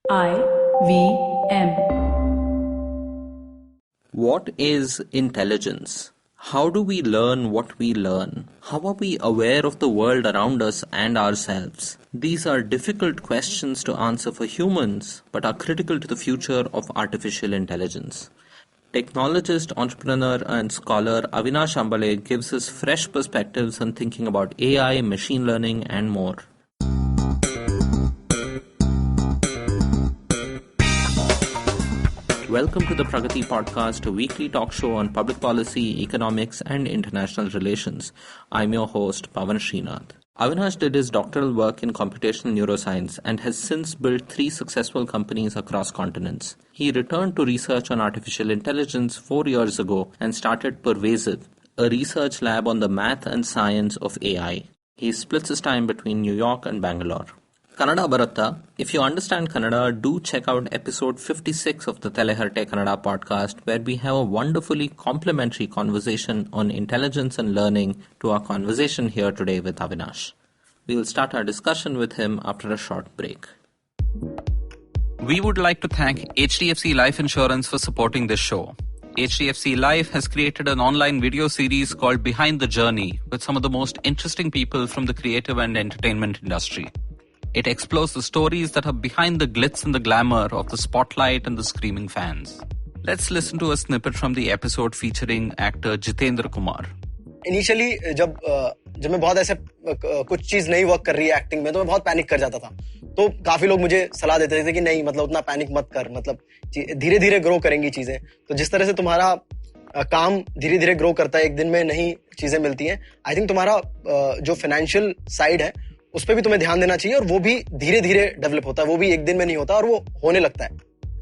IVM. What is intelligence? How do we learn what we learn? How are we aware of the world around us and ourselves? These are difficult questions to answer for humans, but are critical to the future of artificial intelligence. Technologist, entrepreneur, and scholar Avinash Ambale gives us fresh perspectives on thinking about AI, machine learning, and more. Welcome to the Pragati Podcast, a weekly talk show on public policy, economics, and international relations. I'm your host, Pavan Srinath. Avinash did his doctoral work in computational neuroscience and has since built 3 successful companies across continents. He returned to research on artificial intelligence 4 years ago and started Pervazive, a research lab on the math and science of AI. He splits his time between New York and Bangalore. Kannada Baratta. If you understand Kannada, do check out episode 56 of the Teleharte Kannada podcast, where we have a wonderfully complimentary conversation on intelligence and learning to our conversation here today with Avinash. We will start our discussion with him after a short break. We would like to thank HDFC Life Insurance for supporting this show. HDFC Life has created an online video series called Behind the Journey with some of the most interesting people from the creative and entertainment industry. It explores the stories that are behind the glitz and the glamour of the spotlight and the screaming fans. Let's listen to a snippet from the episode featuring actor Jitendra Kumar. Initially, जब मैं बहुत ऐसे कुछ चीज नहीं work कर रही है एक्टिंग में, तो मैं बहुत पैनिक कर जाता था. तो काफी लोग मुझे सलाह देते थे कि नहीं, मतलब उतना पैनिक मत कर, मतलब धीरे धीरे ग्रो करेंगी चीजें. तो जिस तरह से तुम्हारा काम धीरे धीरे ग्रो करता है, एक दिन में नई चीजें मिलती हैं. आई थिंक तुम्हारा जो फाइनेंशियल साइड है उस पे भी तुम्हें ध्यान देना चाहिए, और वो भी धीरे धीरे डेवलप होता है. वो भी एक दिन में नहीं होता, और वो होने लगता है.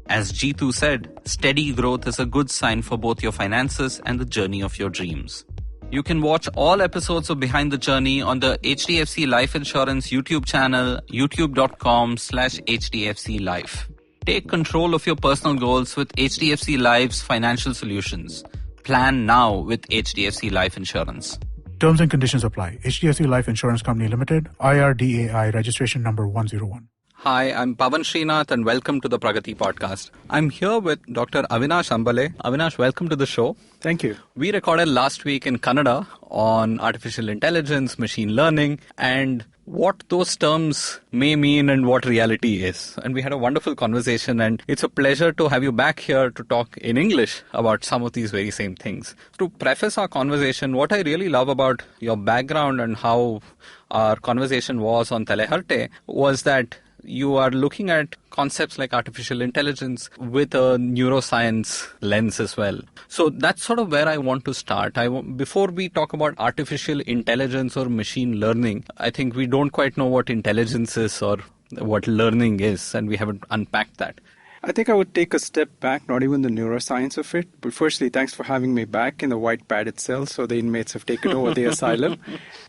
As Jeetu said, steady growth is a good sign for both your finances and the journey of your dreams. You can watch all episodes of Behind the Journey on the HDFC Life Insurance YouTube channel, youtube.com/HDFC Life. Take control of your personal goals with HDFC Life's financial solutions. Plan now with HDFC Life Insurance. Terms and conditions apply. HDFC Life Insurance Company Limited, IRDAI, registration number 101. Hi, I'm Pavan Srinath and welcome to the Pragati Podcast. I'm here with Dr. Avinash Ambale. Avinash, welcome to the show. Thank you. We recorded last week in Kannada on artificial intelligence, machine learning, and what those terms may mean and what reality is. And we had a wonderful conversation, and it's a pleasure to have you back here to talk in English about some of these very same things. To preface our conversation, what I really love about your background and how our conversation was on Teleharte was that you are looking at concepts like artificial intelligence with a neuroscience lens as well. So that's sort of where I want to start. Before we talk about artificial intelligence or machine learning, I think we don't quite know what intelligence is or what learning is, and we haven't unpacked that. I think I would take a step back, not even the neuroscience of it. But firstly, thanks for having me back in the white padded cell. So the inmates have taken over the asylum.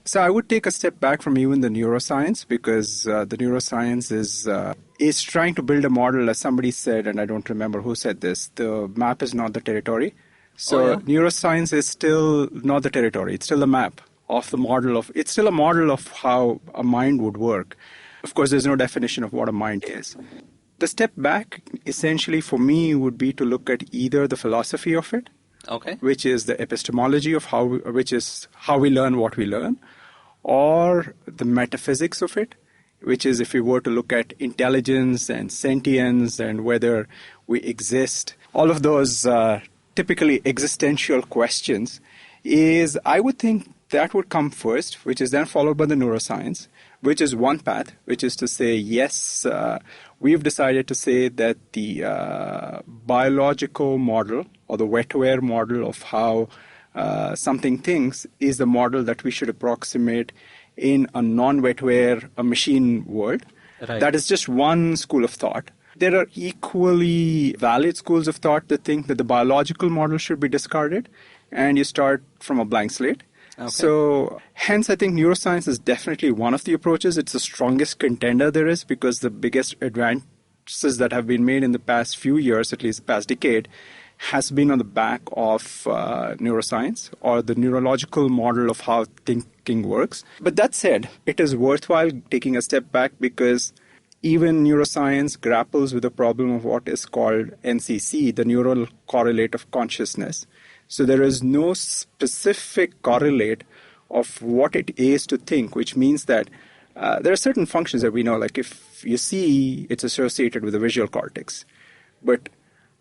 So I would take a step back from even the neuroscience, because the neuroscience is trying to build a model, as somebody said, and I don't remember who said this. The map is not the territory. So neuroscience is still not the territory. It's still a map of the model of. It's still a model of how a mind would work. Of course, there's no definition of what a mind is. The step back, essentially, for me, would be to look at either the philosophy of it, which is the epistemology of which is how we learn what we learn, or the metaphysics of it, which is if we were to look at intelligence and sentience and whether we exist. All of those typically existential questions I would think that would come first, which is then followed by the neuroscience, which is one path, which is to say, yes, we've decided to say that the biological model or the wetware model of how something thinks is the model that we should approximate in a non-wetware, a machine world. Right. That is just one school of thought. There are equally valid schools of thought that think that the biological model should be discarded and you start from a blank slate. Okay. So hence, I think neuroscience is definitely one of the approaches. It's the strongest contender there is, because the biggest advances that have been made in the past few years, at least the past decade, has been on the back of neuroscience or the neurological model of how thinking works. But that said, it is worthwhile taking a step back, because Even neuroscience grapples with the problem of what is called NCC, the neural correlate of consciousness. So there is no specific correlate of what it is to think, which means that there are certain functions that we know, like if you see, it's associated with the visual cortex. But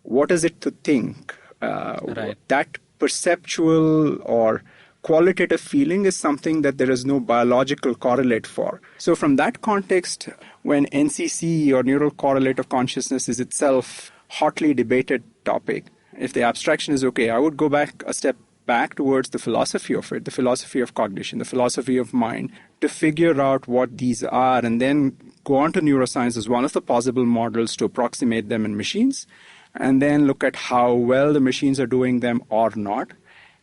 what is it to think? Right. That perceptual or qualitative feeling is something that there is no biological correlate for. So from that context, when NCC or neural correlate of consciousness is itself hotly debated topic, if the abstraction is okay, I would go back a step back towards the philosophy of it, the philosophy of cognition, the philosophy of mind, to figure out what these are, and then go on to neuroscience as one of the possible models to approximate them in machines, and then look at how well the machines are doing them or not,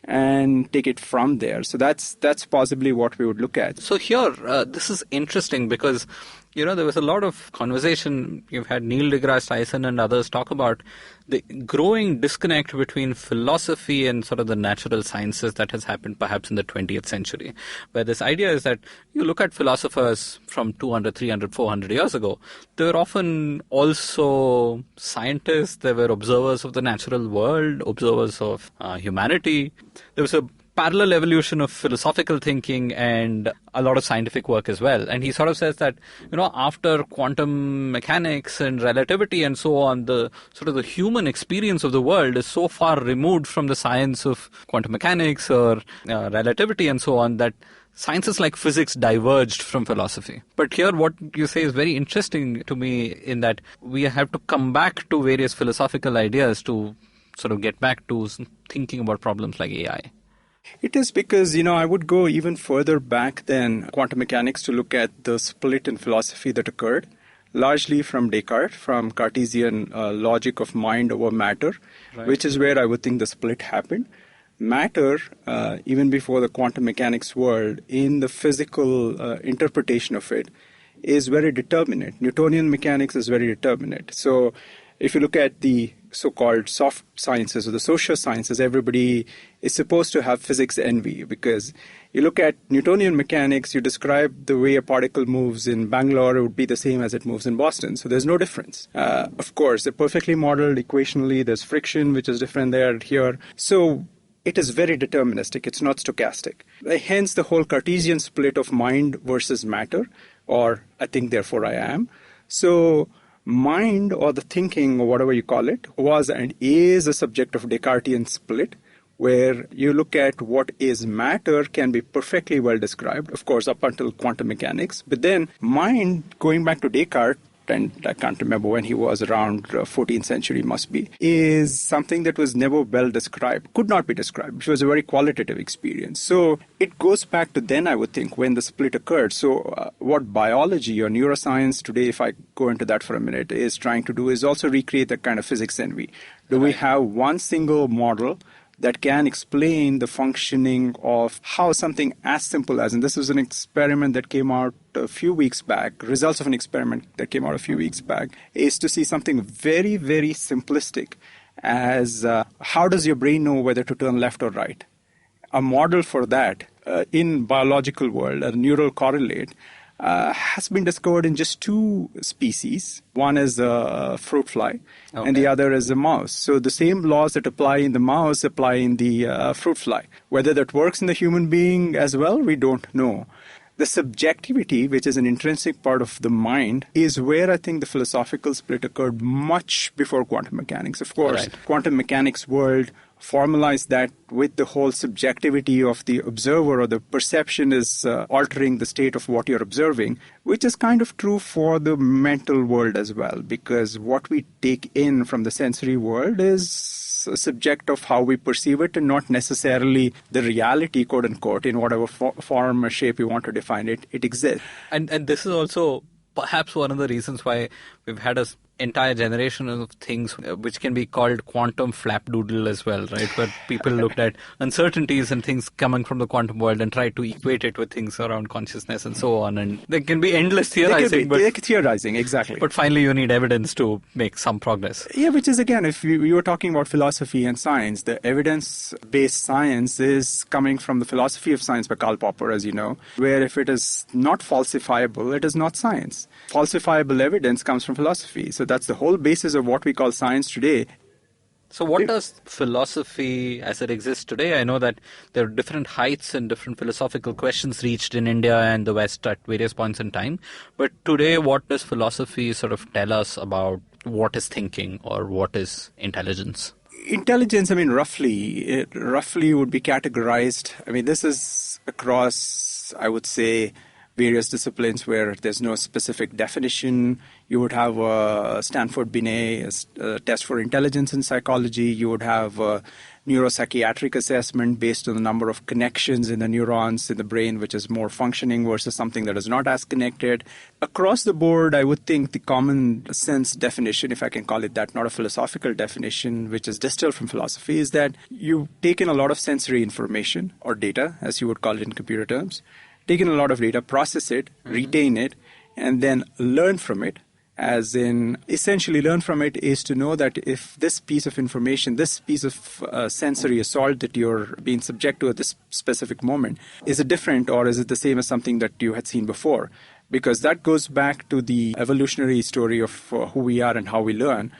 and take it from there. So that's possibly what we would look at. So here, this is interesting because, there was a lot of conversation. You've had Neil deGrasse Tyson and others talk about the growing disconnect between philosophy and sort of the natural sciences that has happened perhaps in the 20th century, where this idea is that you look at philosophers from 200, 300, 400 years ago, they were often also scientists, they were observers of the natural world, observers of humanity. There was a parallel evolution of philosophical thinking and a lot of scientific work as well. And he sort of says that, after quantum mechanics and relativity and so on, the sort of the human experience of the world is so far removed from the science of quantum mechanics or relativity and so on that sciences like physics diverged from philosophy. But here what you say is very interesting to me in that we have to come back to various philosophical ideas to sort of get back to thinking about problems like AI. It is because, I would go even further back than quantum mechanics to look at the split in philosophy that occurred, largely from Descartes, from Cartesian logic of mind over matter, right, which is where I would think the split happened. Matter, even before the quantum mechanics world, in the physical interpretation of it, is very determinate. Newtonian mechanics is very determinate. So if you look at the so-called soft sciences or the social sciences, everybody is supposed to have physics envy, because you look at Newtonian mechanics, you describe the way a particle moves in Bangalore, it would be the same as it moves in Boston. So there's no difference. Of course, they're perfectly modeled equationally. There's friction, which is different there here. So it is very deterministic. It's not stochastic. Hence the whole Cartesian split of mind versus matter, or I think, therefore I am. So mind, or the thinking, or whatever you call it, was and is a subject of Descartesian split, where you look at what is matter can be perfectly well described, of course, up until quantum mechanics. But then mind, going back to Descartes, and I can't remember when he was, around 14th century must be, is something that was never well described, could not be described, which was a very qualitative experience. So it goes back to then, I would think, when the split occurred. So what biology or neuroscience today, if I go into that for a minute, is trying to do is also recreate that kind of physics envy. Do we have one single model that can explain the functioning of how something as simple as, and this was an experiment that came out a few weeks back, results of an experiment that came out a few weeks back, is to see something very, very simplistic as how does your brain know whether to turn left or right? A model for that in biological world, a neural correlate, has been discovered in just two species. One is a fruit fly, and the other is a mouse. So the same laws that apply in the mouse apply in the fruit fly. Whether that works in the human being as well, we don't know. The subjectivity, which is an intrinsic part of the mind, is where I think the philosophical split occurred much before quantum mechanics. Of course, quantum mechanics world formalize that with the whole subjectivity of the observer, or the perception is altering the state of what you're observing, which is kind of true for the mental world as well, because what we take in from the sensory world is a subject of how we perceive it and not necessarily the reality, quote unquote, in whatever form or shape you want to define it, it exists. And this is also perhaps one of the reasons why we've had an entire generation of things which can be called quantum flapdoodle as well, right? Where people looked at uncertainties and things coming from the quantum world and tried to equate it with things around consciousness and so on. And there can be endless theorizing. Theorizing, exactly. But finally you need evidence to make some progress. Yeah, which is, again, if we were talking about philosophy and science, the evidence-based science is coming from the philosophy of science by Karl Popper, as you know, where if it is not falsifiable, it is not science. falsifiable evidence comes from philosophy. So that's the whole basis of what we call science today. So what does philosophy as it exists today? I know that there are different heights and different philosophical questions reached in India and the West at various points in time. But today, what does philosophy sort of tell us about what is thinking or what is intelligence? Intelligence, roughly would be categorized. This is across, I would say, various disciplines where there's no specific definition. You would have a Stanford Binet a test for intelligence in psychology. You would have a neuropsychiatric assessment based on the number of connections in the neurons in the brain, which is more functioning versus something that is not as connected. Across the board, I would think the common sense definition, if I can call it that, not a philosophical definition, which is distilled from philosophy, is that you take in a lot of sensory information or data, as you would call it in computer terms. Take in a lot of data, process it, retain it, and then learn from it. As in, essentially learn from it is to know that if this piece of information, this piece of sensory assault that you're being subject to at this specific moment, is it different or is it the same as something that you had seen before? Because that goes back to the evolutionary story of who we are and how we learn.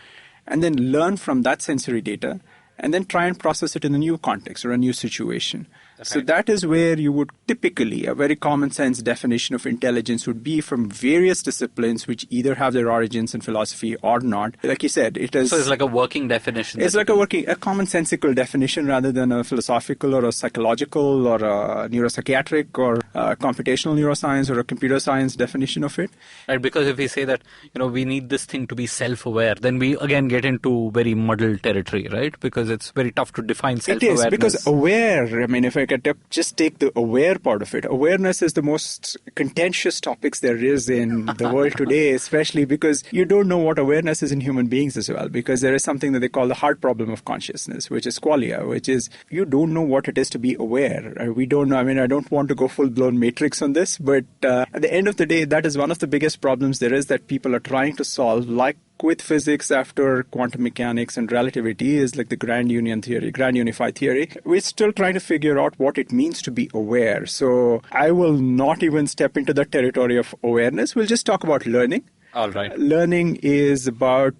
And then learn from that sensory data and then try and process it in a new context or a new situation. So that is where you would typically, a very common sense definition of intelligence would be from various disciplines which either have their origins in philosophy or not. Like you said, it is... So it's like a working definition. It's like a commonsensical definition rather than a philosophical or a psychological or a neuropsychiatric or a computational neuroscience or a computer science definition of it. Right, because if we say that, we need this thing to be self-aware, then we again get into very muddled territory, right? Because it's very tough to define self-awareness. It is, because aware, if I could just take the aware part of it. Awareness is the most contentious topics there is in the world today, especially because you don't know what awareness is in human beings as well, because there is something that they call the hard problem of consciousness, which is qualia, which is you don't know what it is to be aware. We don't know. I don't want to go full-blown matrix on this, but at the end of the day, that is one of the biggest problems there is that people are trying to solve, like with physics after quantum mechanics and relativity is like the grand unified theory. We're still trying to figure out what it means to be aware. So I will not even step into the territory of awareness. We'll just talk about learning. All right. Learning is about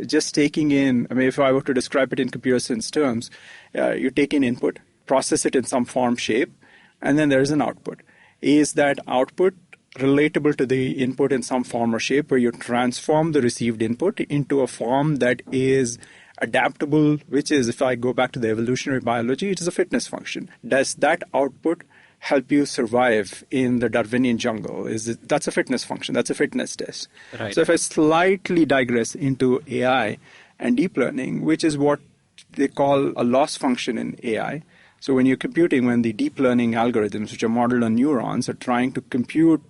just taking in, if I were to describe it in computer science terms, you take in input, process it in some form, shape, and then there's an output. Is that output relatable to the input in some form or shape, where you transform the received input into a form that is adaptable, which is, if I go back to the evolutionary biology, it is a fitness function. Does that output help you survive in the Darwinian jungle? That's a fitness function. That's a fitness test. Right. So if I slightly digress into AI and deep learning, which is what they call a loss function in AI. So when you're computing, when the deep learning algorithms, which are modeled on neurons, are trying to compute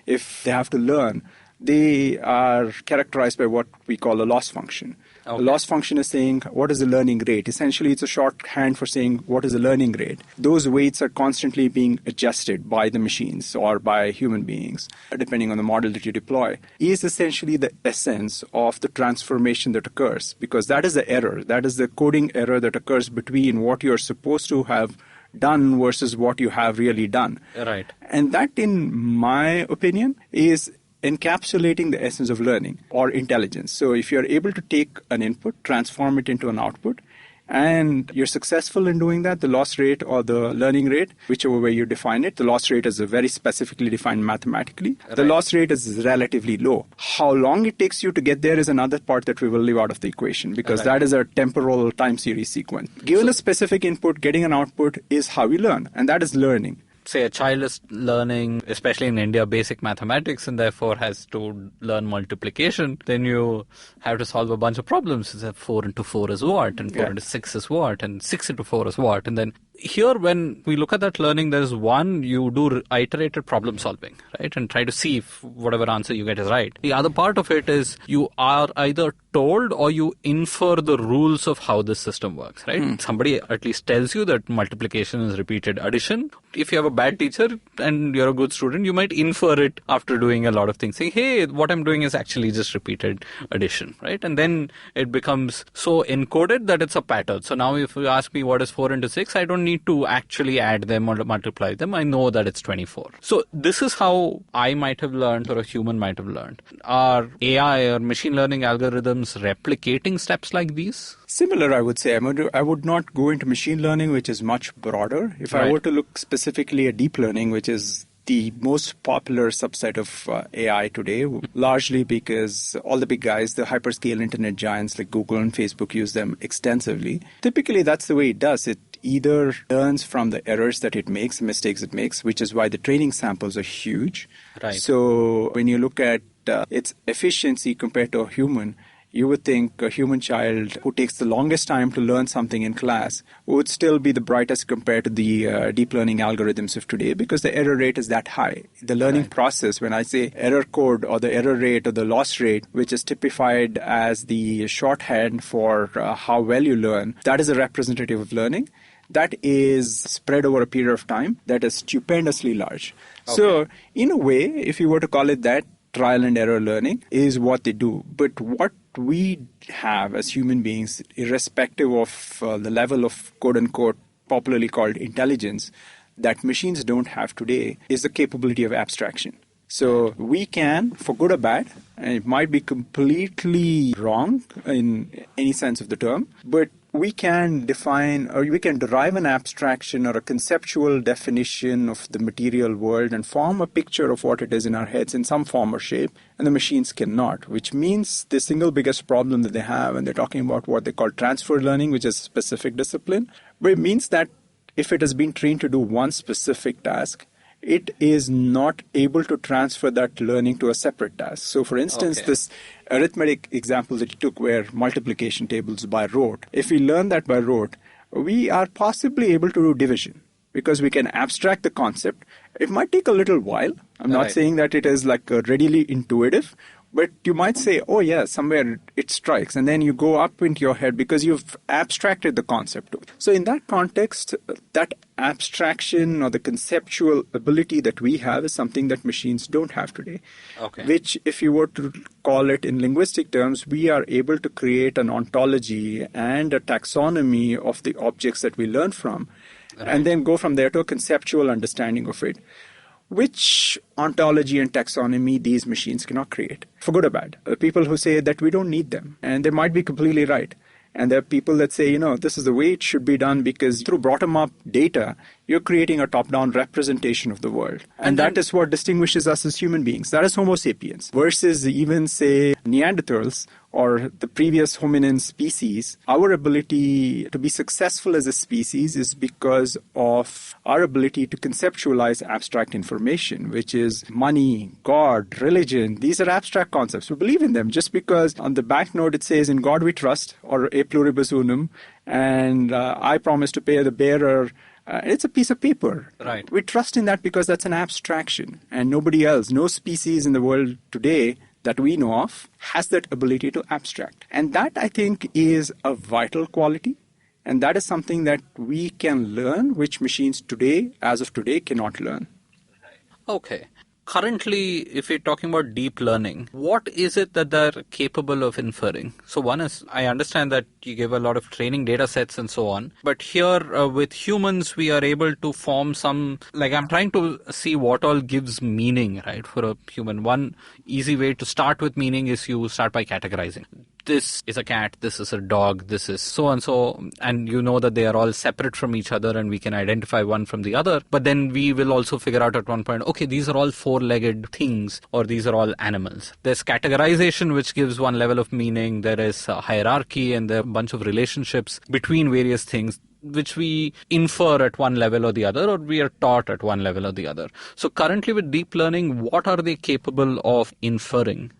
if they have to learn, they are characterized by what we call a loss function. Okay. The loss function is saying, what is the learning rate? Essentially, it's a shorthand for saying, what is the learning rate? Those weights are constantly being adjusted by the machines or by human beings, depending on the model that you deploy, is essentially the essence of the transformation that occurs, because that is the error. That is the coding error that occurs between what you're supposed to have done versus what you have really done. Right. And that, in my opinion, is encapsulating the essence of learning or intelligence. So if you're able to take an input, transform it into an output, and you're successful in doing that, the loss rate or the learning rate, whichever way you define it, the loss rate is very specifically defined mathematically. Right. The loss rate is relatively low. How long it takes you to get there is another part that we will leave out of the equation, because that is a temporal time series sequence. Given a specific input, getting an output is how we learn, and that is learning. Say a child is learning, especially in India, basic mathematics, and therefore has to learn multiplication, then you have to solve a bunch of problems. 4 into 4 is what, and 4 into 6 is what, and 6 into 4 is what. And then here, when we look at that learning, there's one, you do iterated problem solving, right? And try to see if whatever answer you get is right. The other part of it is you are either told or you infer the rules of how this system works, right? Somebody at least tells you that multiplication is repeated addition. If you have a bad teacher and you're a good student, you might infer it after doing a lot of things, saying, hey, what I'm doing is actually just repeated addition, right? And then it becomes so encoded that it's a pattern. So now if you ask me what is 4 into 6, I don't need to actually add them or multiply them. I know that it's 24. So this is how I might have learned or a human might have learned. Are AI or machine learning algorithms replicating steps like these? Similar, I would say. I would not go into machine learning, which is much broader. If I were to look specifically at deep learning, which is the most popular subset of AI today, largely because all the big guys, the hyperscale internet giants like Google and Facebook use them extensively. Typically, that's the way it does. It either learns from the errors that it makes, the mistakes it makes, which is why the training samples are huge. Right. So when you look at its efficiency compared to a human, you would think a human child who takes the longest time to learn something in class would still be the brightest compared to the deep learning algorithms of today because the error rate is that high. The learning process, when I say error code or the error rate or the loss rate, which is typified as the shorthand for how well you learn, that is a representative of learning. That is spread over a period of time that is stupendously large. Okay. So in a way, if you were to call it that, trial and error learning is what they do. But what we have as human beings, irrespective of the level of quote-unquote popularly called intelligence, that machines don't have today is the capability of abstraction. So we can, for good or bad, and it might be completely wrong in any sense of the term, but we can define or we can derive an abstraction or a conceptual definition of the material world and form a picture of what it is in our heads in some form or shape, and the machines cannot, which means the single biggest problem that they have, and they're talking about what they call transfer learning, which is a specific discipline, but it means that if it has been trained to do one specific task, it is not able to transfer that learning to a separate task. So, for instance, this arithmetic example that you took where multiplication tables by rote, if we learn that by rote, we are possibly able to do division because we can abstract the concept. It might take a little while. I'm not saying that it is like readily intuitive, but you might say, oh yeah, somewhere it strikes. And then you go up into your head because you've abstracted the concept. So in that context, that abstraction or the conceptual ability that we have is something that machines don't have today. Okay. Which, if you were to call it in linguistic terms, we are able to create an ontology and a taxonomy of the objects that we learn from, and then go from there to a conceptual understanding of it. Which ontology and taxonomy these machines cannot create, for good or bad. People who say that we don't need them, and they might be completely right. And there are people that say, this is the way it should be done because through bottom-up data, you're creating a top-down representation of the world. And that is what distinguishes us as human beings. That is Homo sapiens versus even, say, Neanderthals or the previous hominin species. Our ability to be successful as a species is because of our ability to conceptualize abstract information, which is money, God, religion. These are abstract concepts. We believe in them just because on the back note it says, in God we trust, or e pluribus unum, and I promise to pay the bearer. It's a piece of paper. Right. We trust in that because that's an abstraction. And nobody else, no species in the world today that we know of has that ability to abstract. And that, I think, is a vital quality. And that is something that we can learn, which machines today, as of today, cannot learn. Okay. Currently, if you're talking about deep learning, what is it that they're capable of inferring? So one is, I understand that you give a lot of training data sets and so on. But here with humans, we are able to form some, I'm trying to see what all gives meaning, right, for a human. One easy way to start with meaning is you start by categorizing. This is a cat, this is a dog, this is so and so, and you know that they are all separate from each other and we can identify one from the other. But then we will also figure out at one point, okay, these are all four-legged things or these are all animals. There's categorization, which gives one level of meaning. There is a hierarchy and there are a bunch of relationships between various things, which we infer at one level or the other, or we are taught at one level or the other. So currently with deep learning, what are they capable of inferring?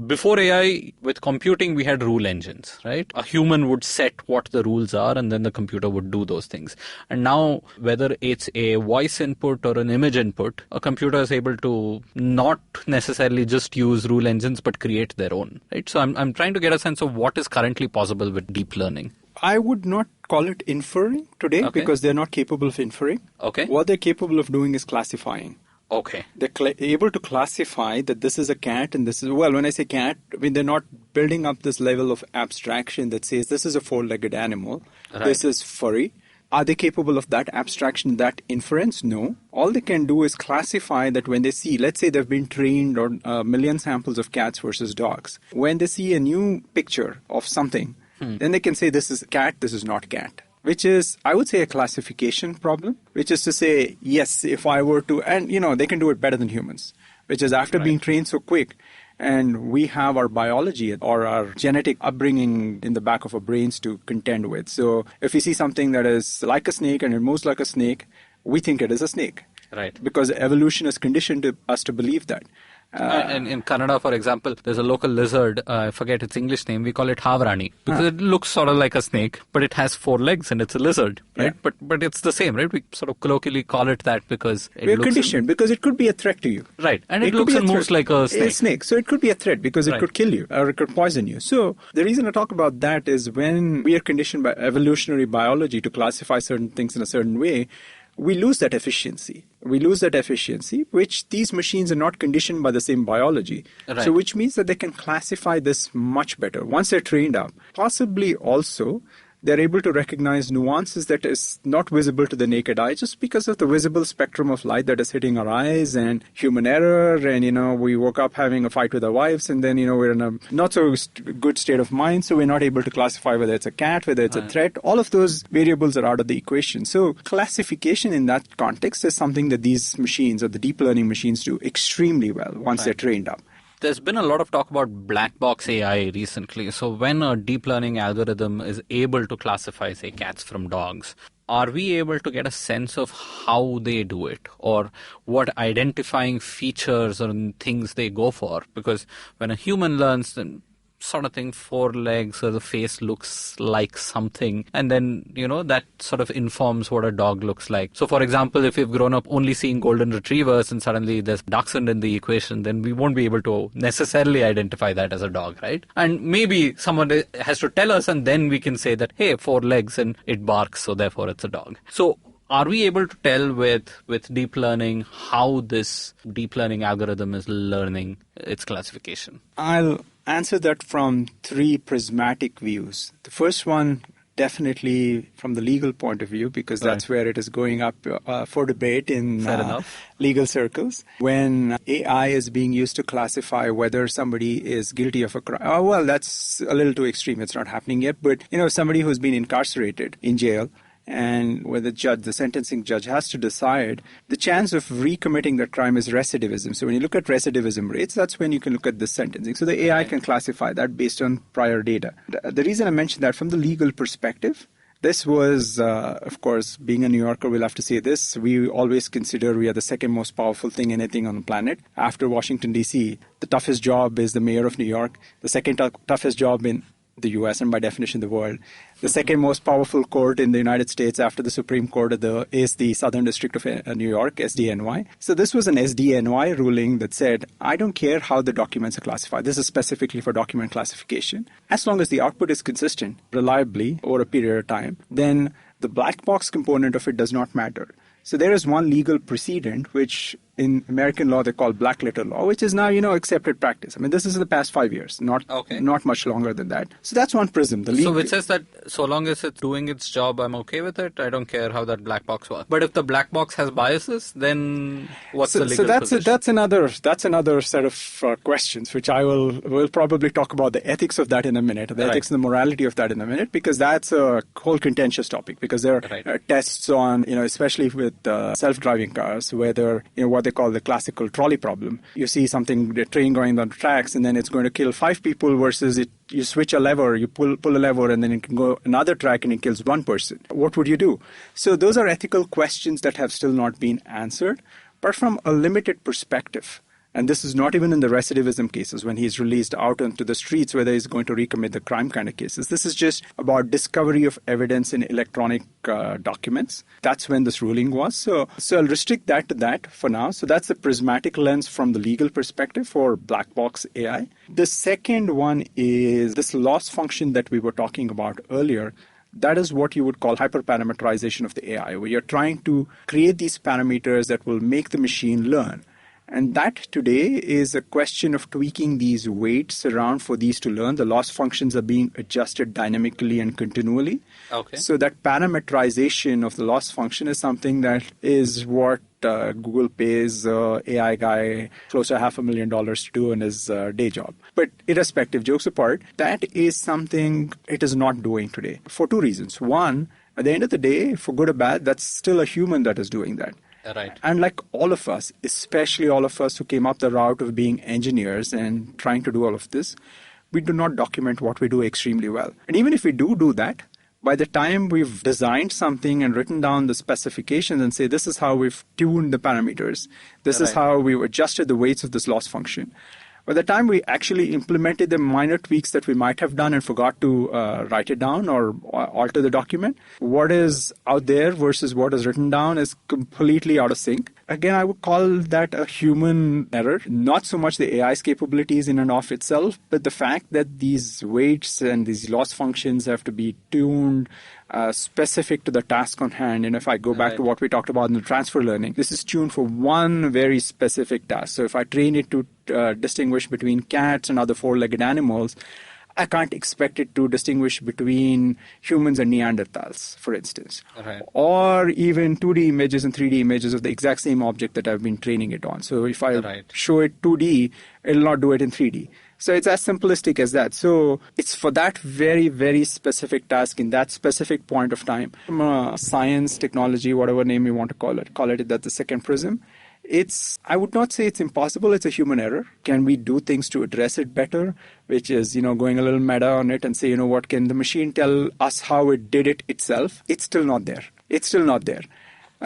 before AI, with computing, we had rule engines, right? A human would set what the rules are and then the computer would do those things. And now, whether it's a voice input or an image input, a computer is able to not necessarily just use rule engines, but create their own, right? So I'm trying to get a sense of what is currently possible with deep learning. I would not call it inferring today because they're not capable of inferring. Okay. What they're capable of doing is classifying. Okay. They're able to classify that this is a cat and this is, well, when I say cat, I mean, they're not building up this level of abstraction that says this is a four-legged animal, this is furry. Are they capable of that abstraction, that inference? No. All they can do is classify that when they see, let's say they've been trained on a million samples of cats versus dogs. When they see a new picture of something, then they can say this is cat, this is not cat. Which is, I would say, a classification problem, which is to say, yes, if I were to, and they can do it better than humans, which is after being trained so quick, and we have our biology or our genetic upbringing in the back of our brains to contend with. So if we see something that is like a snake and it moves like a snake, we think it is a snake. Right. Because evolution has conditioned us to believe that. And in Canada, for example, there's a local lizard, I forget its English name, we call it havrani, because it looks sort of like a snake, but it has 4 legs and it's a lizard, right? Yeah. But it's the same, right? We sort of colloquially call it that because we're conditioned, because it could be a threat to you. Right, and it looks and moves like a snake. So it could be a threat because it could kill you or it could poison you. So the reason I talk about that is when we are conditioned by evolutionary biology to classify certain things in a certain way, we lose that efficiency. Which these machines are not conditioned by the same biology. Right. So which means that they can classify this much better once they're trained up. Possibly also, they're able to recognize nuances that is not visible to the naked eye just because of the visible spectrum of light that is hitting our eyes and human error. And, we woke up having a fight with our wives and then, we're in a not so good state of mind. So we're not able to classify whether it's a cat, whether it's a threat. All of those variables are out of the equation. So classification in that context is something that these machines or the deep learning machines do extremely well once they're trained up. There's been a lot of talk about black box AI recently. So when a deep learning algorithm is able to classify, say, cats from dogs, are we able to get a sense of how they do it or what identifying features or things they go for? Because when a human learns, then sort of thing, 4 legs or the face looks like something, and then that sort of informs what a dog looks like. So for example, if you've grown up only seeing golden retrievers and suddenly there's dachshund in the equation, then we won't be able to necessarily identify that as a dog, right? And maybe someone has to tell us, and then we can say that, hey, 4 legs and it barks, so therefore it's a dog. So are we able to tell with deep learning how this deep learning algorithm is learning its classification? I'll answer that from 3 prismatic views. The first one, definitely from the legal point of view, because that's where it is going up for debate in legal circles. When AI is being used to classify whether somebody is guilty of a crime, well, that's a little too extreme. It's not happening yet. But, somebody who's been incarcerated in jail, and where the sentencing judge has to decide, the chance of recommitting that crime is recidivism. So when you look at recidivism rates, that's when you can look at the sentencing. So the AI can classify that based on prior data. The reason I mentioned that from the legal perspective, this was, of course, being a New Yorker, we'll have to say this. We always consider we are the second most powerful thing, anything on the planet. After Washington, D.C., the toughest job is the mayor of New York. The second toughest job in the U.S. and by definition the world. The second most powerful court in the United States after the Supreme Court is the Southern District of New York, SDNY. So this was an SDNY ruling that said, I don't care how the documents are classified. This is specifically for document classification. As long as the output is consistent, reliably, over a period of time, then the black box component of it does not matter. So there is one legal precedent, which in American law they call black letter law, which is now, accepted practice. I mean, this is in the past 5 years, not much longer than that. So that's one prism. So it says that so long as it's doing its job, I'm okay with it. I don't care how that black box works. But if the black box has biases, then what's the legal position? That's another set of questions, which we'll probably talk about the ethics of that in a minute, the ethics and the morality of that in a minute, because that's a whole contentious topic. Because there are tests on, especially with self-driving cars, whether what they call the classical trolley problem. You see the train going on the tracks, and then it's going to kill 5 people versus you switch a lever, you pull a lever, and then it can go another track and it kills 1 person. What would you do? So those are ethical questions that have still not been answered. But from a limited perspective, And this is not even in the recidivism cases when he's released out into the streets, whether he's going to recommit the crime kind of cases. This is just about discovery of evidence in electronic documents. That's when this ruling was. So I'll restrict that to that for now. So that's the prismatic lens from the legal perspective for black box AI. The second one is this loss function that we were talking about earlier. That is what you would call hyperparameterization of the AI, where you're trying to create these parameters that will make the machine learn. And that today is a question of tweaking these weights around for these to learn. The loss functions are being adjusted dynamically and continually. Okay. So that parameterization of the loss function is something that is what Google pays AI guy close to $500,000 to do in his day job. But irrespective, jokes apart, that is something it is not doing today for two reasons. One, at the end of the day, for good or bad, that's still a human that is doing that. Right. And like all of us, especially all of us who came up the route of being engineers and trying to do all of this, we do not document what we do extremely well. And even if we do that, by the time we've designed something and written down the specifications and say, this is how we've tuned the parameters, this is how we've adjusted the weights of this loss function. By the time we actually implemented the minor tweaks that we might have done and forgot to write it down or alter the document, what is out there versus what is written down is completely out of sync. Again, I would call that a human error, not so much the AI's capabilities in and of itself, but the fact that these weights and these loss functions have to be tuned specific to the task on hand. And if I go back to what we talked about in the transfer learning, this is tuned for one very specific task. So if I train it to distinguish between cats and other four-legged animals, I can't expect it to distinguish between humans and Neanderthals, for instance. Right. Or even 2D images and 3D images of the exact same object that I've been training it on. So if I show it 2D, it'll not do it in 3D. So it's as simplistic as that. So it's for that very, very specific task in that specific point of time. From a science, technology, whatever name you want to call it that's the second prism. I would not say it's impossible. It's a human error. Can we do things to address it better? Which is, going a little meta on it and say, what can the machine tell us how it did it itself? It's still not there.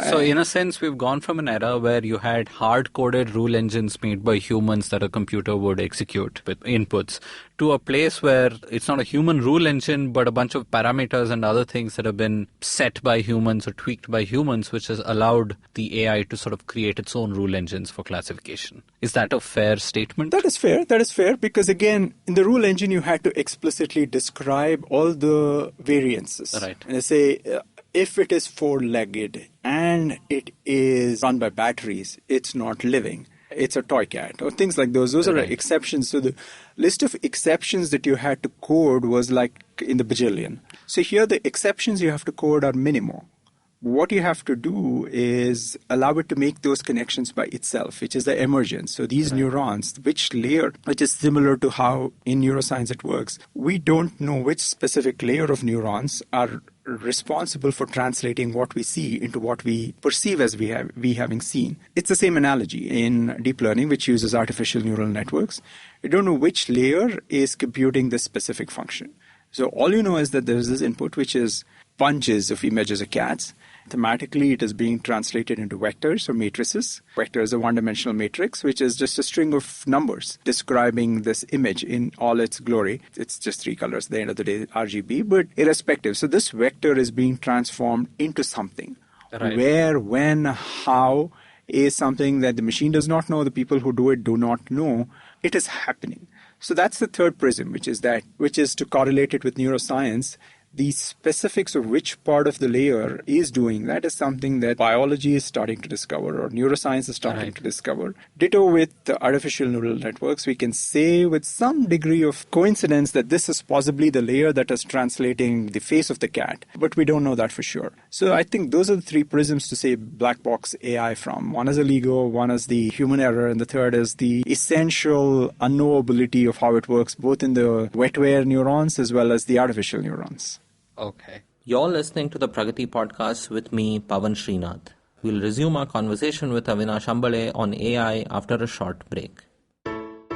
So in a sense, we've gone from an era where you had hard-coded rule engines made by humans that a computer would execute with inputs to a place where it's not a human rule engine, but a bunch of parameters and other things that have been set by humans or tweaked by humans, which has allowed the AI to sort of create its own rule engines for classification. Is that a fair statement? That is fair because, again, in the rule engine, you had to explicitly describe all the variances. Right. And they say, if it is four-legged and it is run by batteries, it's not living. It's a toy cat or things like those. Those are exceptions. So the list of exceptions that you had to code was like in the bajillion. So here the exceptions you have to code are minimal. What you have to do is allow it to make those connections by itself, which is the emergence. So these neurons, which layer, which is similar to how in neuroscience it works, we don't know which specific layer of neurons are responsible for translating what we see into what we perceive as we having seen. It's the same analogy in deep learning, which uses artificial neural networks. You don't know which layer is computing this specific function. So all you know is that there's this input, which is bunches of images of cats. Thematically, it is being translated into vectors or matrices. Vector is a one-dimensional matrix, which is just a string of numbers describing this image in all its glory. It's just three colors at the end of the day, RGB, but irrespective. So this vector is being transformed into something. Right. Where, when, how is something that the machine does not know, the people who do it do not know. It is happening. So that's the third prism, which is to correlate it with neuroscience. The specifics of which part of the layer is doing that is something that biology is starting to discover or neuroscience is starting to discover. Ditto with the artificial neural networks, we can say with some degree of coincidence that this is possibly the layer that is translating the face of the cat, but we don't know that for sure. So I think those are the three prisms to say black box AI from. One is illegal, one is the human error, and the third is the essential unknowability of how it works, both in the wetware neurons as well as the artificial neurons. Okay. You're listening to the Pragati Podcast with me, Pavan Srinath. We'll resume our conversation with Avinash Ambale on AI after a short break.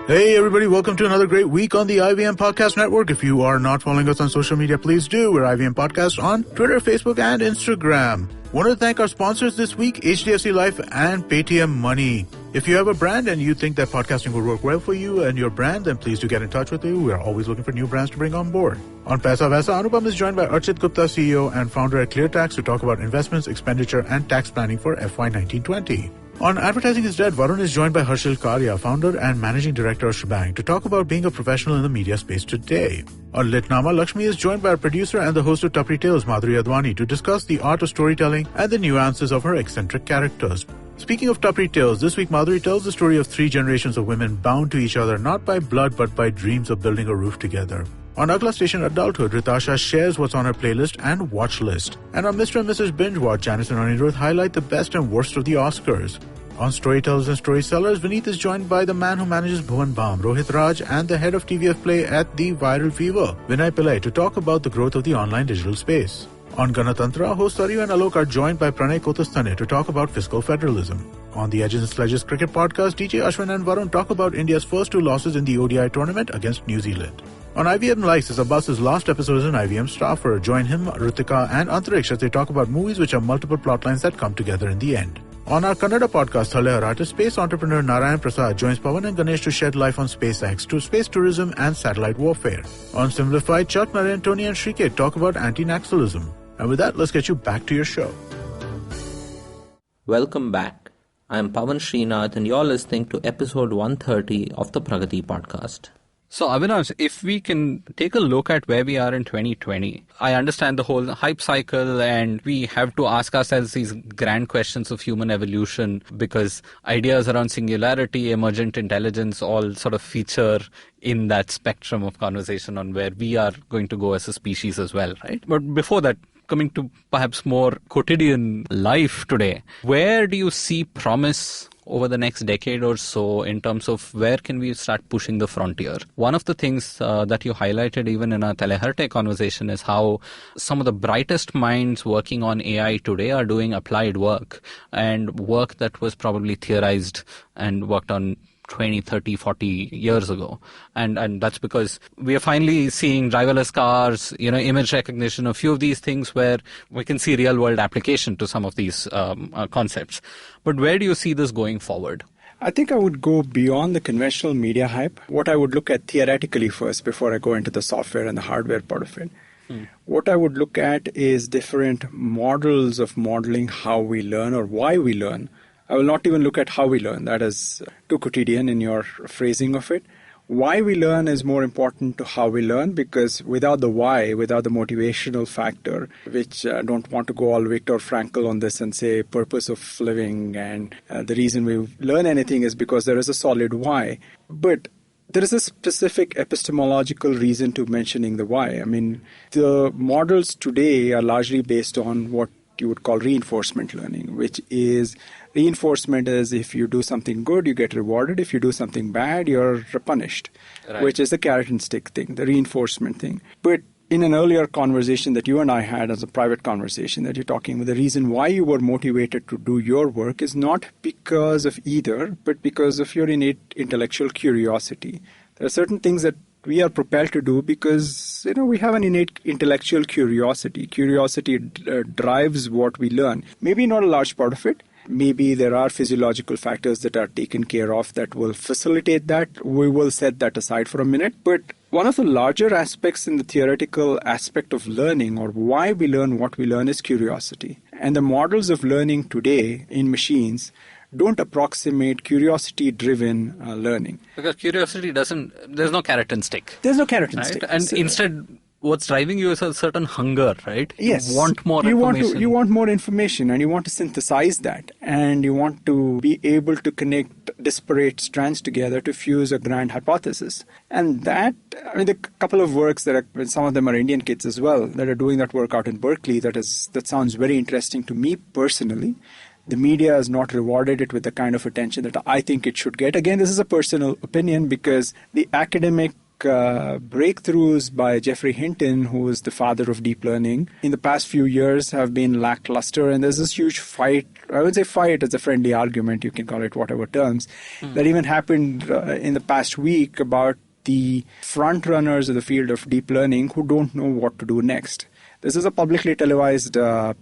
Hey everybody, welcome to another great week on the IVM Podcast Network. If you are not following us on social media, please do. We're IVM Podcast on Twitter, Facebook, and Instagram. Want to thank our sponsors this week, HDFC Life and Paytm Money. If you have a brand and you think that podcasting will work well for you and your brand, then please do get in touch with me. We are always looking for new brands to bring on board. On Paisa Vaisa, Anupam is joined by Archit Gupta, CEO and founder at ClearTax, to talk about investments, expenditure, and tax planning for FY 1920. On Advertising is Dead, Varun is joined by Harshil Karia, founder and managing director of Shebang, to talk about being a professional in the media space today. On Litnama, Lakshmi is joined by our producer and the host of Tapri Tales, Madhuri Advani, to discuss the art of storytelling and the nuances of her eccentric characters. Speaking of Tapri Tales, this week Madhuri tells the story of 3 generations of women bound to each other not by blood but by dreams of building a roof together. On Agla Station Adulthood, Ritasha shares what's on her playlist and watch list. And on Mr. and Mrs. Binge Watch, Janice and Anirudh highlight the best and worst of the Oscars. On Storytellers and Storysellers, Vineet is joined by the man who manages Bhuvan Bam, Rohit Raj, and the head of TVF Play at The Viral Fever, Vinay Pillai, to talk about the growth of the online digital space. On Ganatantra, hosts Aryu and Alok are joined by Pranay Kotasthane to talk about fiscal federalism. On the Edges and Sledges Cricket Podcast, DJ Ashwin and Varun talk about India's first 2 losses in the ODI tournament against New Zealand. On IVM Likes is Abbas's last episode as an IVM staffer. Join him, Ritika, and Antariksh as they talk about movies which have multiple plotlines that come together in the end. On our Kannada podcast, Thale Harate, space entrepreneur Narayan Prasad joins Pavan and Ganesh to shed light on SpaceX, to space tourism and satellite warfare. On Simplified, Chuck, Narayan, Tony, and Shrike talk about anti-naxalism. And with that, let's get you back to your show. Welcome back. I'm Pavan Srinath and you're listening to episode 130 of the Pragati Podcast. So Avinash, if we can take a look at where we are in 2020, I understand the whole hype cycle and we have to ask ourselves these grand questions of human evolution because ideas around singularity, emergent intelligence all sort of feature in that spectrum of conversation on where we are going to go as a species as well, right? But before that, coming to perhaps more quotidian life today, where do you see promise over the next decade or so in terms of where can we start pushing the frontier? One of the things that you highlighted even in our Teleharte conversation is how some of the brightest minds working on AI today are doing applied work and work that was probably theorized and worked on 20, 30, 40 years ago. And that's because we are finally seeing driverless cars, image recognition, a few of these things where we can see real world application to some of these concepts. But where do you see this going forward? I think I would go beyond the conventional media hype. What I would look at theoretically first before I go into the software and the hardware part of it. What I would look at is different models of modeling how we learn or why we learn. I will not even look at how we learn. That is too quotidian in your phrasing of it. Why we learn is more important to how we learn because without the why, without the motivational factor, which I don't want to go all Viktor Frankl on this and say purpose of living and the reason we learn anything is because there is a solid why. But there is a specific epistemological reason to mentioning the why. I mean, the models today are largely based on what you would call reinforcement learning, which is reinforcement is if you do something good, you get rewarded. If you do something bad, you're punished, right. Which is the carrot and stick thing, the reinforcement thing. But in an earlier conversation that you and I had as a private conversation that you're talking about, the reason why you were motivated to do your work is not because of either, but because of your innate intellectual curiosity. There are certain things that we are propelled to do because, we have an innate intellectual curiosity. Curiosity drives what we learn. Maybe not a large part of it. Maybe there are physiological factors that are taken care of that will facilitate that. We will set that aside for a minute. But one of the larger aspects in the theoretical aspect of learning or why we learn what we learn is curiosity. And the models of learning today in machines don't approximate curiosity-driven learning. Because curiosity there's no carrot and stick. There's no carrot and right? stick. And instead, what's driving you is a certain hunger, right? Yes. You want more information. You want more information and you want to synthesize that. And you want to be able to connect disparate strands together to fuse a grand hypothesis. And that, the couple of works that some of them are Indian kids as well, that are doing that work out in Berkeley, that sounds very interesting to me personally. The media has not rewarded it with the kind of attention that I think it should get. Again, this is a personal opinion because the academic breakthroughs by Geoffrey Hinton, who is the father of deep learning, in the past few years have been lackluster. And there's this huge fight. I would say fight is a friendly argument. You can call it whatever terms. That even happened in the past week about the front runners of the field of deep learning who don't know what to do next. This is a publicly televised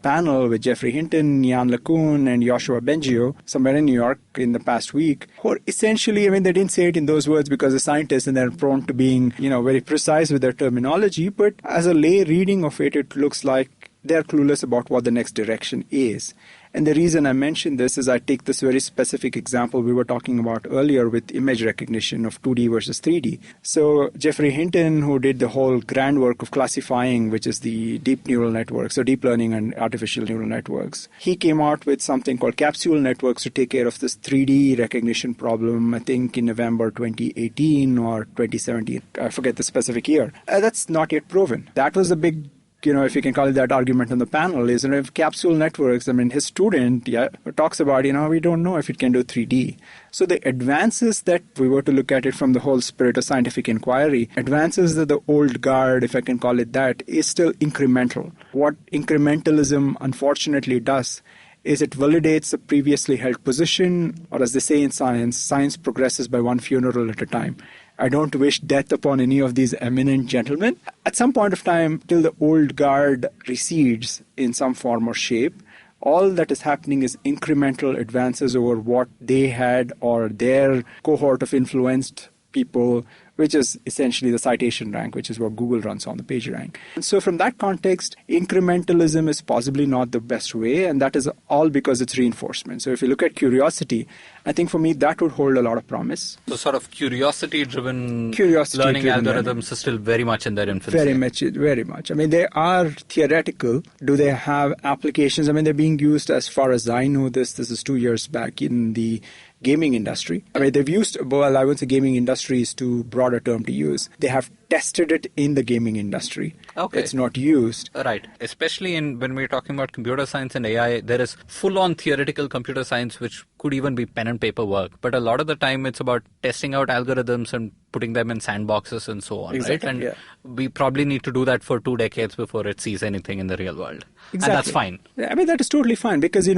panel with Geoffrey Hinton, Yann LeCun, and Yoshua Bengio, somewhere in New York in the past week, who are essentially, they didn't say it in those words because they're scientists and they're prone to being, very precise with their terminology, but as a lay reading of it, it looks like they're clueless about what the next direction is. And the reason I mention this is I take this very specific example we were talking about earlier with image recognition of 2D versus 3D. So Geoffrey Hinton, who did the whole grand work of classifying, which is the deep neural networks, so deep learning and artificial neural networks, he came out with something called capsule networks to take care of this 3D recognition problem, I think in November 2018 or 2017. I forget the specific year. That's not yet proven. That was a big if you can call it that argument on the panel, is if capsule networks, his student talks about, we don't know if it can do 3D. So the advances that we were to look at it from the whole spirit of scientific inquiry, advances that the old guard, if I can call it that, is still incremental. What incrementalism unfortunately does is it validates a previously held position, or as they say in science, science progresses by one funeral at a time. I don't wish death upon any of these eminent gentlemen. At some point of time, till the old guard recedes in some form or shape, all that is happening is incremental advances over what they had or their cohort of influenced people, which is essentially the citation rank, which is what Google runs on, the page rank. And so from that context, incrementalism is possibly not the best way, and that is all because it's reinforcement. So if you look at curiosity, I think for me that would hold a lot of promise. So sort of curiosity-driven learning algorithms are still very much in their infancy. Very much. They are theoretical. Do they have applications? They're being used, as far as I know this is 2 years back, in the gaming industry. They've used, well, I wouldn't say gaming industry is too broad a term to use. They have tested it in the gaming industry. Okay. It's not used. Right. Especially when we're talking about computer science and AI, there is full-on theoretical computer science, which could even be pen and paper work. But a lot of the time, it's about testing out algorithms and putting them in sandboxes and so on. Exactly, right? And we probably need to do that for 2 decades before it sees anything in the real world. Exactly. And that's fine. That is totally fine because,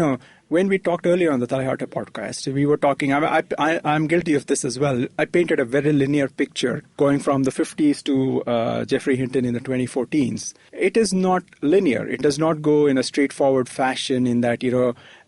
when we talked earlier on the Talkshow podcast, we were talking, I'm guilty of this as well. I painted a very linear picture going from the 50s to Geoffrey Hinton in the 2014s. It is not linear. It does not go in a straightforward fashion in that,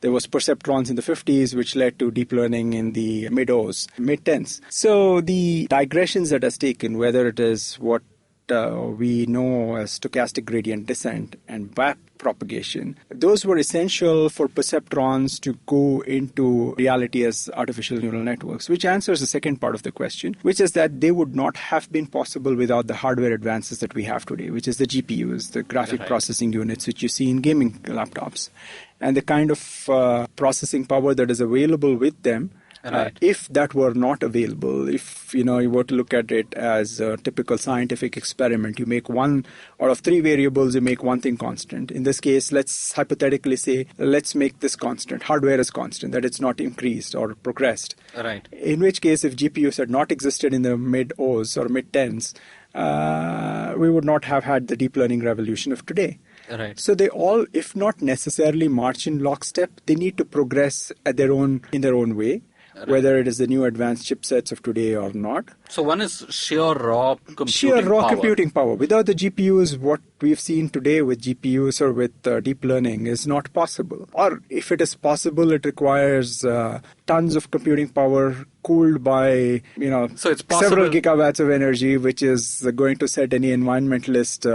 there was perceptrons in the 50s, which led to deep learning in the mid-10s. So the digressions that has taken, whether it is what we know as stochastic gradient descent and back propagation, those were essential for perceptrons to go into reality as artificial neural networks, which answers the second part of the question, which is that they would not have been possible without the hardware advances that we have today, which is the GPUs, the graphic processing units, which you see in gaming laptops, and the kind of processing power that is available with them. Right. If that were not available, if you were to look at it as a typical scientific experiment, you make one out of 3 variables, you make one thing constant. In this case, let's hypothetically say, let's make this constant, hardware is constant, that it's not increased or progressed. Right. In which case, if GPUs had not existed in the mid-O's or mid-10s, we would not have had the deep learning revolution of today. Right. So they all, if not necessarily march in lockstep, they need to progress in their own way. Right. Whether it is the new advanced chipsets of today or not. So one is sheer raw computing power. Without the GPUs, what we've seen today with GPUs or with deep learning is not possible. Or if it is possible, it requires tons of computing power cooled by so it's possible. Several gigawatts of energy, which is going to set any environmentalist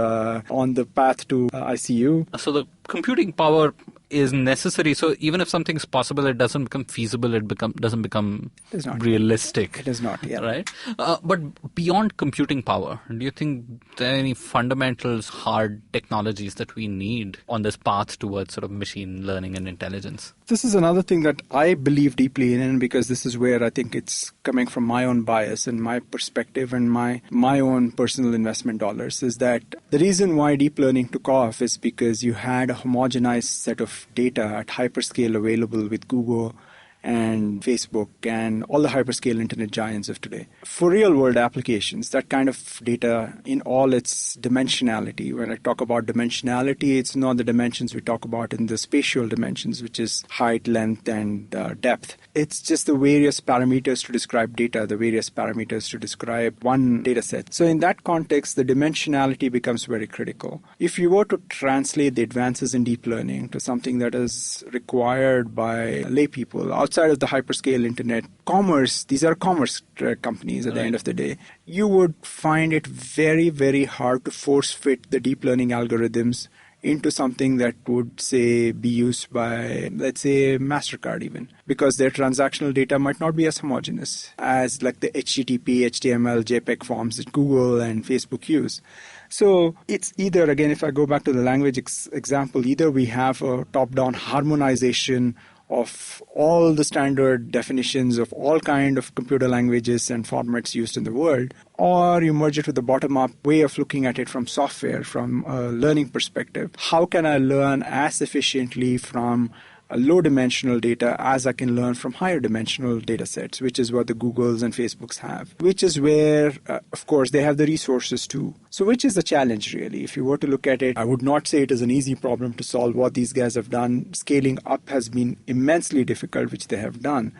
on the path to ICU. So the computing power is necessary. So even if something's possible, it doesn't become feasible. It doesn't become realistic. It is not. Yeah. Right. But beyond computing power, do you think there are any fundamentals, hard technologies that we need on this path towards sort of machine learning and intelligence? This is another thing that I believe deeply in, because this is where I think it's coming from my own bias and my perspective and my own personal investment dollars, is that the reason why deep learning took off is because you had a homogenized set of data at hyperscale available with Google and Facebook and all the hyperscale internet giants of today. For real-world applications, that kind of data in all its dimensionality. When I talk about dimensionality, it's not the dimensions we talk about in the spatial dimensions, which is height, length, and depth. It's just the various parameters to describe data, the various parameters to describe one data set. So in that context, the dimensionality becomes very critical. If you were to translate the advances in deep learning to something that is required by lay people outside of the hyperscale internet, commerce, these are commerce companies at the end of the day, you would find it very, very hard to force fit the deep learning algorithms into something that would, say, be used by, let's say, MasterCard even, because their transactional data might not be as homogeneous as like the HTTP, HTML, JPEG forms that Google and Facebook use. So it's either, again, if I go back to the language example, either we have a top-down harmonization of all the standard definitions of all kind of computer languages and formats used in the world, or you merge it with the bottom-up way of looking at it from software, from a learning perspective. How can I learn as efficiently from low-dimensional data as I can learn from higher-dimensional data sets, which is what the Googles and Facebooks have, which is where, of course, they have the resources too. So which is the challenge, really? If you were to look at it, I would not say it is an easy problem to solve. What these guys have done, scaling up has been immensely difficult, which they have done.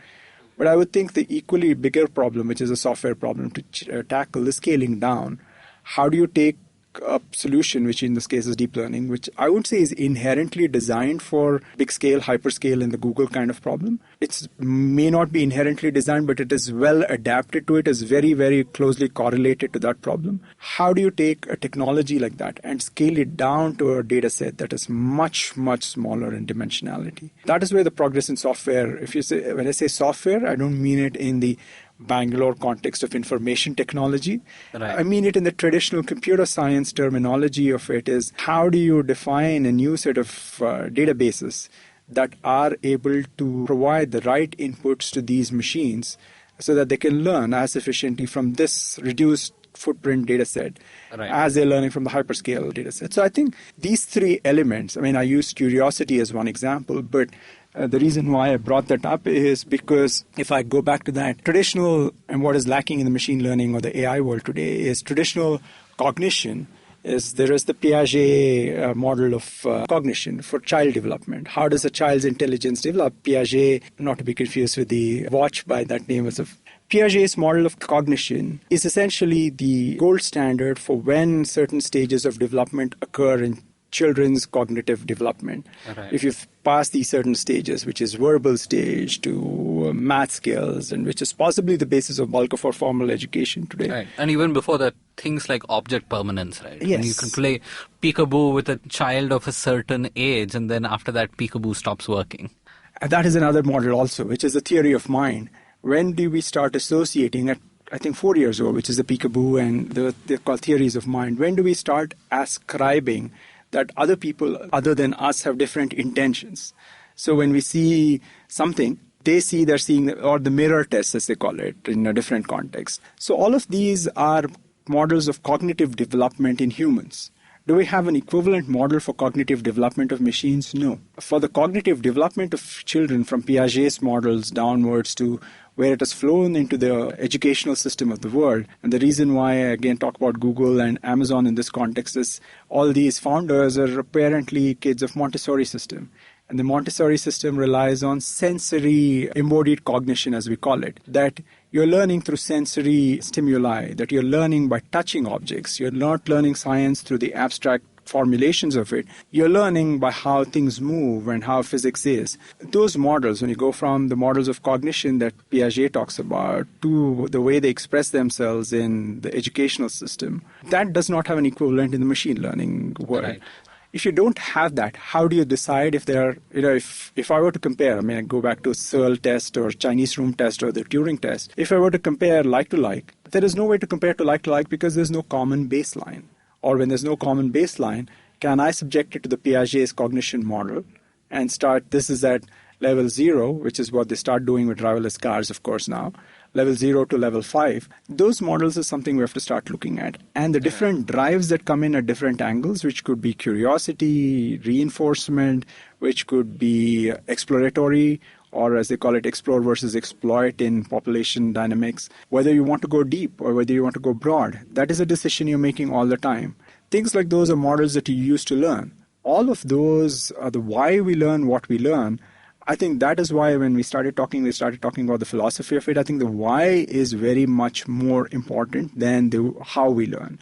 But I would think the equally bigger problem, which is a software problem to tackle, is scaling down. How do you take a solution, which in this case is deep learning, which I would say is inherently designed for big scale, hyperscale, and the Google kind of problem. It may not be inherently designed, but it is well adapted to it, is very, very closely correlated to that problem. How do you take a technology like that and scale it down to a data set that is much, much smaller in dimensionality? That is where the progress in software, when I say software, I don't mean it in the Bangalore context of information technology. Right. I mean it in the traditional computer science terminology of it is how do you define a new set of databases that are able to provide the right inputs to these machines so that they can learn as efficiently from this reduced footprint data set as they're learning from the hyperscale data set. So I think these three elements, I mean, I used curiosity as one example, but the reason why I brought that up is because if I go back to that, traditional and what is lacking in the machine learning or the AI world today is traditional cognition. There is the Piaget model of cognition for child development. How does a child's intelligence develop? Piaget, not to be confused with the watch by that name, Piaget's model of cognition is essentially the gold standard for when certain stages of development occur in children's cognitive development. Right. If you've passed these certain stages, which is verbal stage to math skills, and which is possibly the basis of bulk of our formal education today. Right. And even before that, things like object permanence, right? Yes. When you can play peekaboo with a child of a certain age, and then after that, peekaboo stops working. And that is another model also, which is the theory of mind. When do we start associating it? I think 4 years ago, which is the peekaboo, and they're called theories of mind. When do we start ascribing that other people other than us have different intentions? So when we see something, they're seeing, or the mirror test, as they call it, in a different context. So all of these are models of cognitive development in humans. Do we have an equivalent model for cognitive development of machines? No. For the cognitive development of children, from Piaget's models downwards to where it has flown into the educational system of the world. And the reason why I again talk about Google and Amazon in this context is all these founders are apparently kids of Montessori system. And the Montessori system relies on sensory embodied cognition, as we call it, that you're learning through sensory stimuli, that you're learning by touching objects. You're not learning science through the abstract formulations of it. You're learning by how things move and how physics is. Those models, when you go from the models of cognition that Piaget talks about to the way they express themselves in the educational system, that does not have an equivalent in the machine learning world. Right. If you don't have that, how do you decide if there are, if I were to compare, I go back to Searle test or Chinese room test or the Turing test. If I were to compare like to like, there is no way to compare to like because there's no common baseline. Or when there's no common baseline, can I subject it to the Piaget's cognition model and start, this is at level 0, which is what they start doing with driverless cars, of course, now, level 0 to level 5. Those models is something we have to start looking at. And the different drives that come in at different angles, which could be curiosity, reinforcement, which could be exploratory, or as they call it, explore versus exploit in population dynamics, whether you want to go deep or whether you want to go broad. That is a decision you're making all the time. Things like those are models that you use to learn. All of those are the why we learn what we learn. I think that is why when we started talking about the philosophy of it. I think the why is very much more important than the how we learn.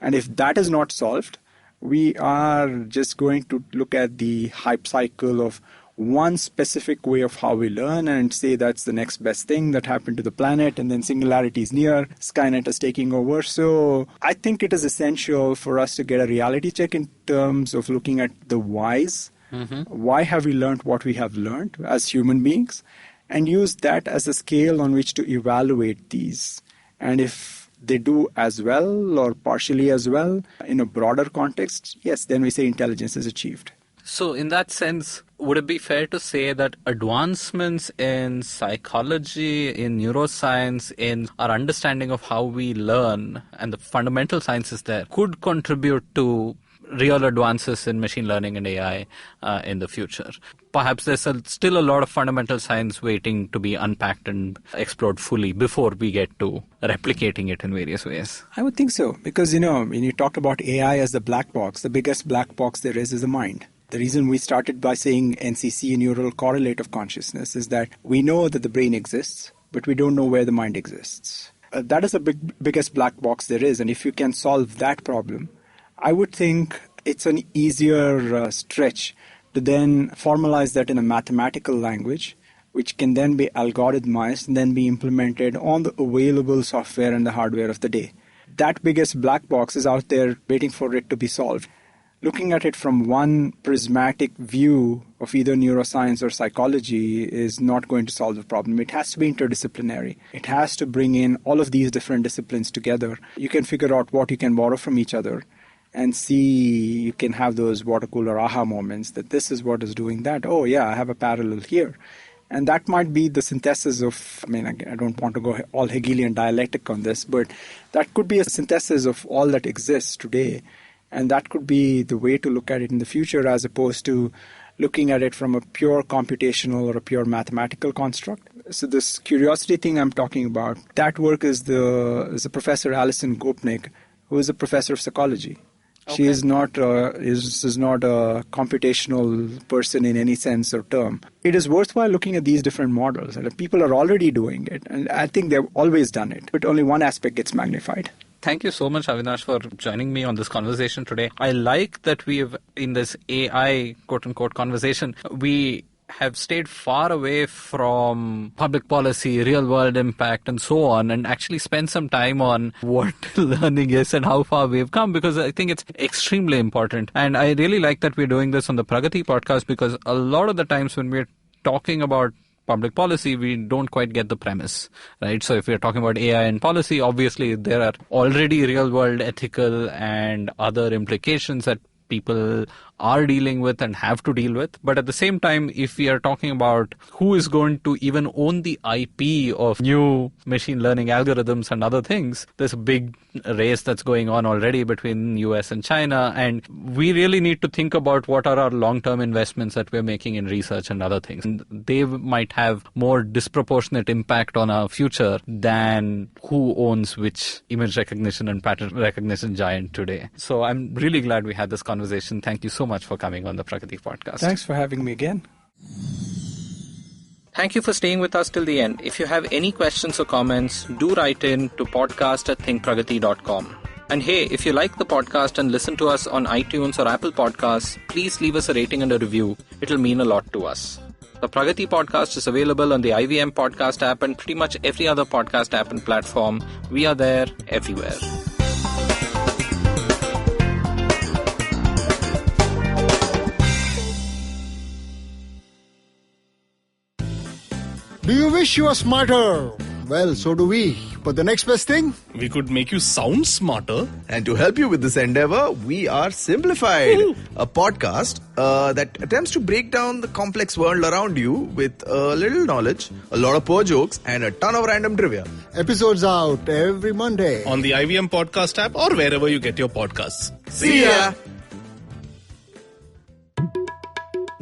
And if that is not solved, we are just going to look at the hype cycle of one specific way of how we learn and say that's the next best thing that happened to the planet, and then singularity is near, Skynet is taking over. So I think it is essential for us to get a reality check in terms of looking at the whys. Mm-hmm. Why have we learned what we have learned as human beings, and use that as a scale on which to evaluate these. And if they do as well or partially as well in a broader context, yes, then we say intelligence is achieved. So in that sense, would it be fair to say that advancements in psychology, in neuroscience, in our understanding of how we learn and the fundamental sciences there could contribute to real advances in machine learning and AI in the future? Perhaps there's still a lot of fundamental science waiting to be unpacked and explored fully before we get to replicating it in various ways. I would think so, because, when you talk about AI as the black box, the biggest black box there is the mind. The reason we started by saying NCC, neural correlate of consciousness, is that we know that the brain exists, but we don't know where the mind exists. That is the biggest black box there is. And if you can solve that problem, I would think it's an easier stretch to then formalize that in a mathematical language, which can then be algorithmized and then be implemented on the available software and the hardware of the day. That biggest black box is out there waiting for it to be solved. Looking at it from one prismatic view of either neuroscience or psychology is not going to solve the problem. It has to be interdisciplinary. It has to bring in all of these different disciplines together. You can figure out what you can borrow from each other and see, you can have those water cooler aha moments that this is what is doing that. Oh yeah, I have a parallel here. And that might be the synthesis of, I don't want to go all Hegelian dialectic on this, but that could be a synthesis of all that exists today. And that could be the way to look at it in the future, as opposed to looking at it from a pure computational or a pure mathematical construct. So this curiosity thing I'm talking about, that work is the Professor Alison Gopnik, who is a professor of psychology. Okay. She is not a computational person in any sense or term. It is worthwhile looking at these different models. And people are already doing it. And I think they've always done it. But only one aspect gets magnified. Thank you so much, Avinash, for joining me on this conversation today. I like that we have, in this AI, quote-unquote, conversation, we have stayed far away from public policy, real-world impact, and so on, and actually spend some time on what learning is and how far we've come, because I think it's extremely important. And I really like that we're doing this on the Pragati Podcast, because a lot of the times when we're talking about public policy, we don't quite get the premise, right? So if we're talking about AI and policy, obviously there are already real-world ethical and other implications that people are dealing with and have to deal with. But at the same time, if we are talking about who is going to even own the IP of new machine learning algorithms and other things, there's a big race that's going on already between US and China. And we really need to think about what are our long-term investments that we're making in research and other things. And they might have more disproportionate impact on our future than who owns which image recognition and pattern recognition giant today. So I'm really glad we had this conversation. Thank you so much for coming on the Pragati Podcast. Thanks for having me again. Thank you for staying with us till the end. If you have any questions or comments, do write in to podcast@thinkpragati.com. And hey, if you like the podcast and listen to us on iTunes or Apple Podcasts, please leave us a rating and a review. It'll mean a lot to us. The Pragati Podcast is available on the IVM Podcast app and pretty much every other podcast app and platform. We are there everywhere. Do you wish you were smarter? Well, so do we. But the next best thing? We could make you sound smarter. And to help you with this endeavor, we are Simplified, a podcast that attempts to break down the complex world around you with a little knowledge, a lot of poor jokes, and a ton of random trivia. Episodes out every Monday on the IVM Podcast app or wherever you get your podcasts. See ya!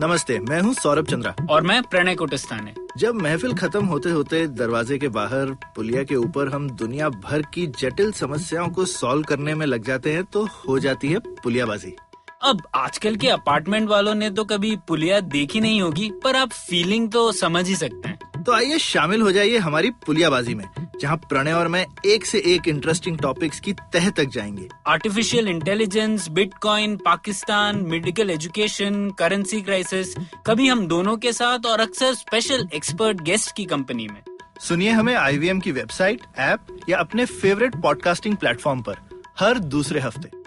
नमस्ते, मैं हूँ सौरभ चंद्रा। और मैं प्रणय कुटस्थाने। जब महफिल खत्म होते होते दरवाजे के बाहर पुलिया के ऊपर हम दुनिया भर की जटिल समस्याओं को सॉल्व करने में लग जाते हैं तो हो जाती है पुलियाबाजी। अब आजकल के अपार्टमेंट वालों ने तो कभी पुलिया देखी नहीं होगी, पर आप फीलिंग तो समझ ही सकते हैं। तो आइए शामिल हो जाइए हमारी पुलियाबाजी में, जहाँ प्रणय और मैं एक से एक इंटरेस्टिंग टॉपिक्स की तह तक जाएंगे। Artificial intelligence, bitcoin, Pakistan, medical education, currency crisis, कभी हम दोनों के साथ और अक्सर स्पेशल एक्सपर्ट गेस्ट की कंपनी में। सुनिए हमें IVM की वेबसाइट, ऐप या अपने फेवरेट पॉडकास्टिंग प्लेटफॉर्म पर हर दूसरे हफ्ते।